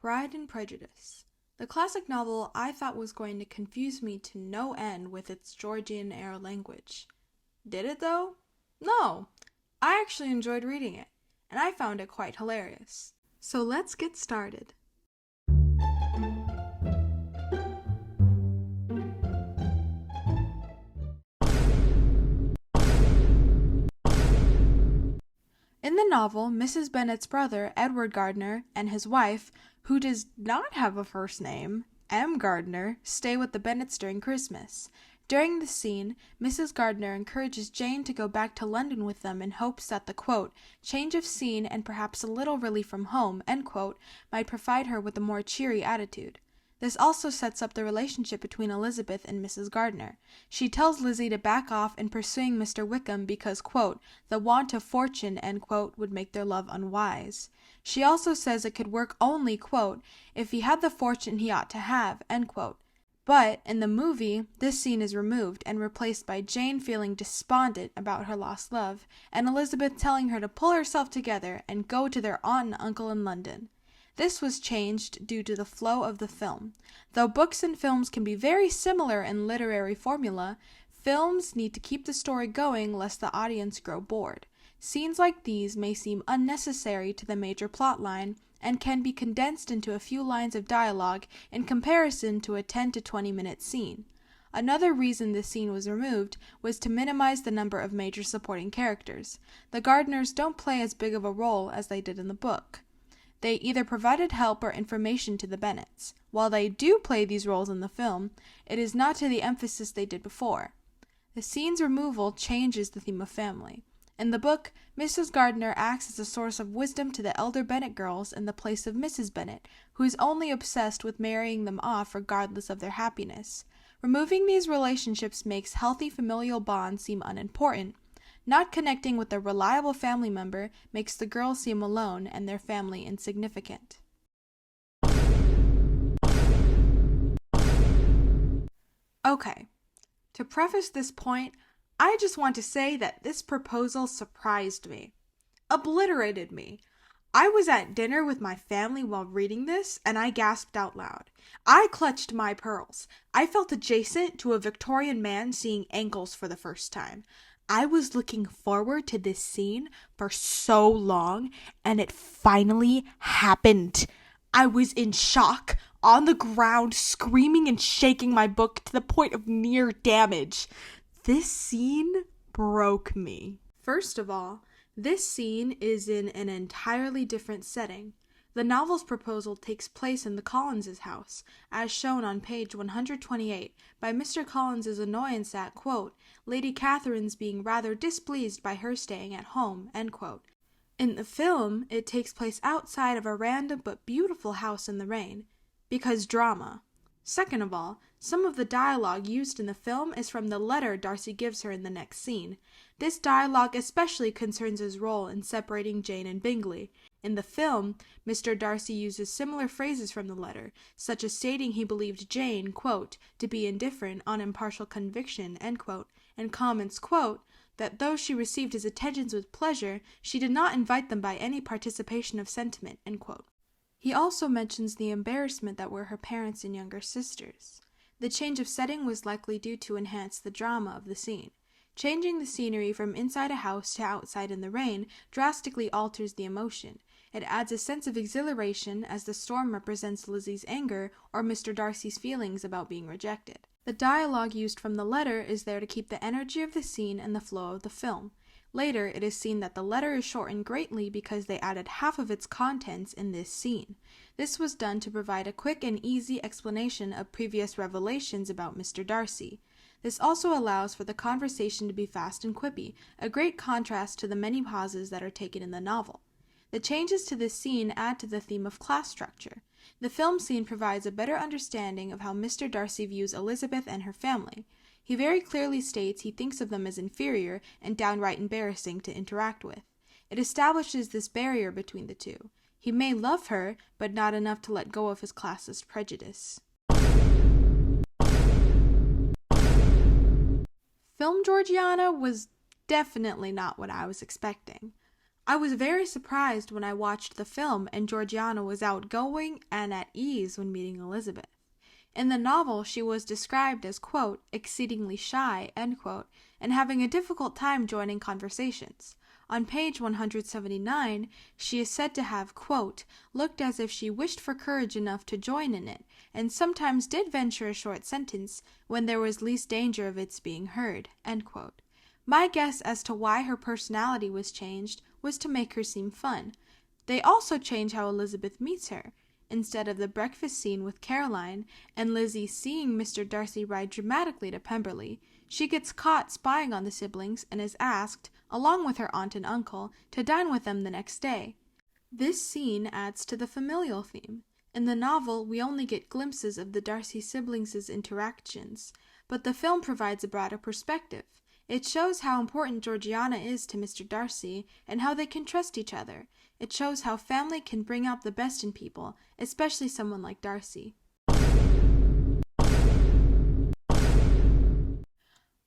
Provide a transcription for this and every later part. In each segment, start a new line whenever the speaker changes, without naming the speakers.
Pride and Prejudice. The classic novel I thought was going to confuse me to no end with its Georgian-era language. Did it though? No! I actually enjoyed reading it, and I found it quite hilarious. So let's get started. In the novel, Mrs. Bennet's brother, Edward Gardiner, and his wife, who does not have a first name, M. Gardiner, stay with the Bennets during Christmas. During the scene, Mrs. Gardiner encourages Jane to go back to London with them in hopes that the, quote, change of scene and perhaps a little relief from home, end quote, might provide her with a more cheery attitude. This also sets up the relationship between Elizabeth and Mrs. Gardiner. She tells Lizzie to back off in pursuing Mr. Wickham because, quote, the want of fortune, end quote, would make their love unwise. She also says it could work only, quote, if he had the fortune he ought to have, end quote. But, in the movie, this scene is removed and replaced by Jane feeling despondent about her lost love, and Elizabeth telling her to pull herself together and go to their aunt and uncle in London. This was changed due to the flow of the film. Though books and films can be very similar in literary formula, films need to keep the story going lest the audience grow bored. Scenes like these may seem unnecessary to the major plot line and can be condensed into a few lines of dialogue in comparison to a 10 to 20 minute scene. Another reason this scene was removed was to minimize the number of major supporting characters. The Gardiners don't play as big of a role as they did in the book. They either provided help or information to the Bennets. While they do play these roles in the film, it is not to the emphasis they did before. The scene's removal changes the theme of family. In the book, Mrs. Gardiner acts as a source of wisdom to the elder Bennet girls in the place of Mrs. Bennet, who is only obsessed with marrying them off regardless of their happiness. Removing these relationships makes healthy familial bonds seem unimportant. Not connecting with a reliable family member makes the girls seem alone and their family insignificant. Okay, to preface this point, I just want to say that this proposal surprised me, obliterated me. I was at dinner with my family while reading this, and I gasped out loud. I clutched my pearls. I felt adjacent to a Victorian man seeing ankles for the first time. I was looking forward to this scene for so long, and it finally happened. I was in shock, on the ground, screaming and shaking my book to the point of near damage. This scene broke me. First of all, this scene is in an entirely different setting. The novel's proposal takes place in the Collinses' house, as shown on page 128, by Mr. Collins's annoyance at, quote, Lady Catherine's being rather displeased by her staying at home, end quote. In the film, it takes place outside of a random but beautiful house in the rain, because drama. Second of all, some of the dialogue used in the film is from the letter Darcy gives her in the next scene. This dialogue especially concerns his role in separating Jane and Bingley. In the film, Mr. Darcy uses similar phrases from the letter, such as stating he believed Jane, quote, to be indifferent on impartial conviction, end quote, and comments, quote, that though she received his attentions with pleasure, she did not invite them by any participation of sentiment, end quote. He also mentions the embarrassment that were her parents and younger sisters. The change of setting was likely due to enhance the drama of the scene. Changing the scenery from inside a house to outside in the rain drastically alters the emotion. It adds a sense of exhilaration as the storm represents Lizzie's anger or Mr. Darcy's feelings about being rejected. The dialogue used from the letter is there to keep the energy of the scene and the flow of the film. Later, it is seen that the letter is shortened greatly because they added half of its contents in this scene. This was done to provide a quick and easy explanation of previous revelations about Mr. Darcy. This also allows for the conversation to be fast and quippy, a great contrast to the many pauses that are taken in the novel. The changes to this scene add to the theme of class structure. The film scene provides a better understanding of how Mr. Darcy views Elizabeth and her family. He very clearly states he thinks of them as inferior and downright embarrassing to interact with. It establishes this barrier between the two. He may love her, but not enough to let go of his classist prejudice. Film Georgiana was definitely not what I was expecting. I was very surprised when I watched the film and Georgiana was outgoing and at ease when meeting Elizabeth. In the novel, she was described as, quote, exceedingly shy, end quote, and having a difficult time joining conversations. On page 179, she is said to have, quote, looked as if she wished for courage enough to join in it, and sometimes did venture a short sentence when there was least danger of its being heard, end quote. My guess as to why her personality was changed was to make her seem fun. They also change how Elizabeth meets her. Instead of the breakfast scene with Caroline and Lizzie seeing Mr. Darcy ride dramatically to Pemberley, she gets caught spying on the siblings and is asked, along with her aunt and uncle, to dine with them the next day. This scene adds to the familial theme. In the novel, we only get glimpses of the Darcy siblings' interactions, but the film provides a broader perspective. It shows how important Georgiana is to Mr. Darcy and how they can trust each other. It shows how family can bring out the best in people, especially someone like Darcy.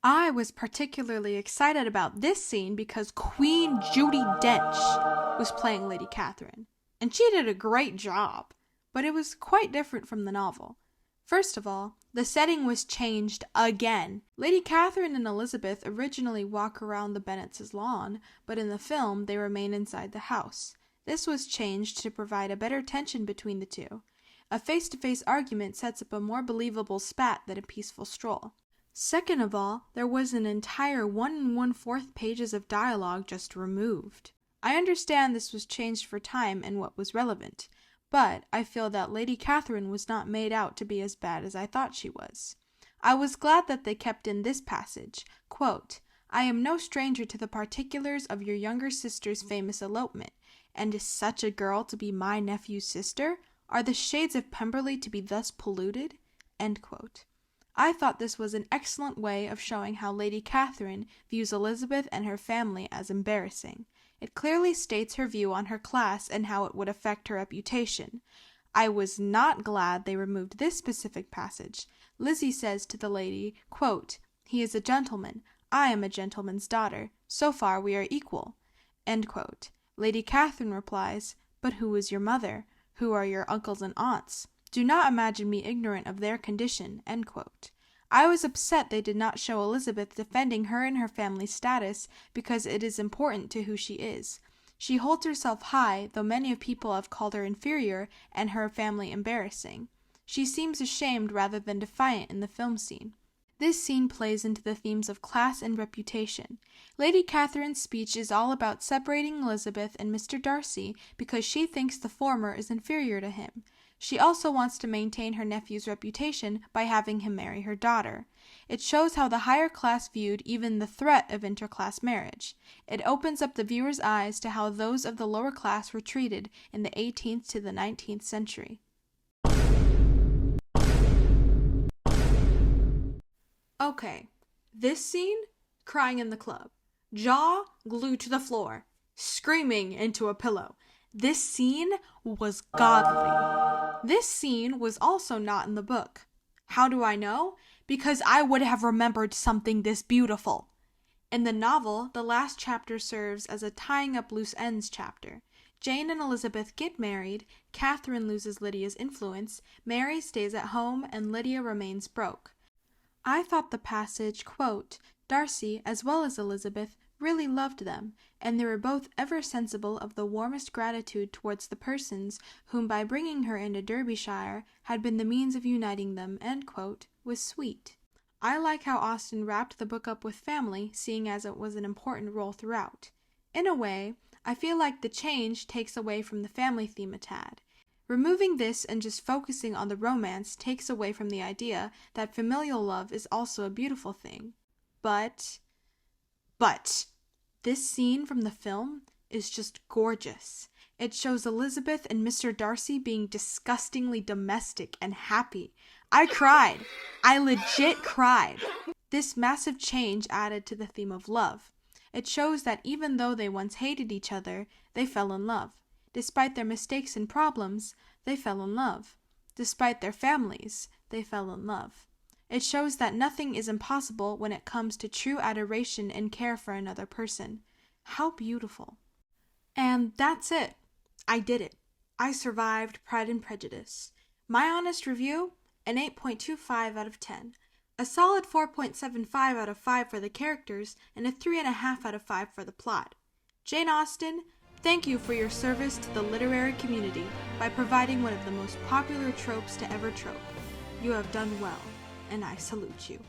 I was particularly excited about this scene because Queen Judi Dench was playing Lady Catherine, and she did a great job, but it was quite different from the novel. First of all, the setting was changed again. Lady Catherine and Elizabeth originally walk around the Bennets' lawn, but in the film they remain inside the house. This was changed to provide a better tension between the two. A face-to-face argument sets up a more believable spat than a peaceful stroll. Second of all, there was an entire 1 1/4 pages of dialogue just removed. I understand this was changed for time and what was relevant, but I feel that Lady Catherine was not made out to be as bad as I thought she was. I was glad that they kept in this passage, quote, I am no stranger to the particulars of your younger sister's famous elopement, and is such a girl to be my nephew's sister? Are the shades of Pemberley to be thus polluted? End quote. I thought this was an excellent way of showing how Lady Catherine views Elizabeth and her family as embarrassing. It clearly states her view on her class and how it would affect her reputation. I was not glad they removed this specific passage. Lizzie says to the lady, quote, he is a gentleman. I am a gentleman's daughter. So far we are equal. End quote. Lady Catherine replies, but who is your mother? Who are your uncles and aunts? Do not imagine me ignorant of their condition. End quote. I was upset they did not show Elizabeth defending her and her family's status because it is important to who she is. She holds herself high, though many of people have called her inferior and her family embarrassing. She seems ashamed rather than defiant in the film scene. This scene plays into the themes of class and reputation. Lady Catherine's speech is all about separating Elizabeth and Mr. Darcy because she thinks the former is inferior to him. She also wants to maintain her nephew's reputation by having him marry her daughter. It shows how the higher class viewed even the threat of interclass marriage. It opens up the viewer's eyes to how those of the lower class were treated in the 18th to the 19th century. Okay, this scene, crying in the club, jaw glued to the floor, screaming into a pillow. This scene was godly. This scene was also not in the book. How do I know? Because I would have remembered something this beautiful. In the novel, the last chapter serves as a tying up loose ends chapter. Jane and Elizabeth get married, Catherine loses Lydia's influence, Mary stays at home, and Lydia remains broke. I thought the passage, quote, Darcy, as well as Elizabeth, really loved them, and they were both ever sensible of the warmest gratitude towards the persons whom by bringing her into Derbyshire had been the means of uniting them, end quote, was sweet. I like how Austen wrapped the book up with family, seeing as it was an important role throughout. In a way, I feel like the change takes away from the family theme a tad. Removing this and just focusing on the romance takes away from the idea that familial love is also a beautiful thing. But this scene from the film is just gorgeous. It shows Elizabeth and Mr. Darcy being disgustingly domestic and happy. I cried. I legit cried. This massive change added to the theme of love. It shows that even though they once hated each other, they fell in love. Despite their mistakes and problems, they fell in love. Despite their families, they fell in love. It shows that nothing is impossible when it comes to true adoration and care for another person. How beautiful. And that's it. I did it. I survived Pride and Prejudice. My honest review? An 8.25 out of 10. A solid 4.75 out of 5 for the characters, and a 3.5 out of 5 for the plot. Jane Austen, thank you for your service to the literary community by providing one of the most popular tropes to ever trope. You have done well, and I salute you.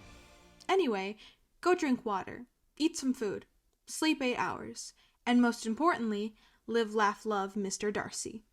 Anyway, go drink water, eat some food, sleep 8 hours, and most importantly, live, laugh, love Mr. Darcy.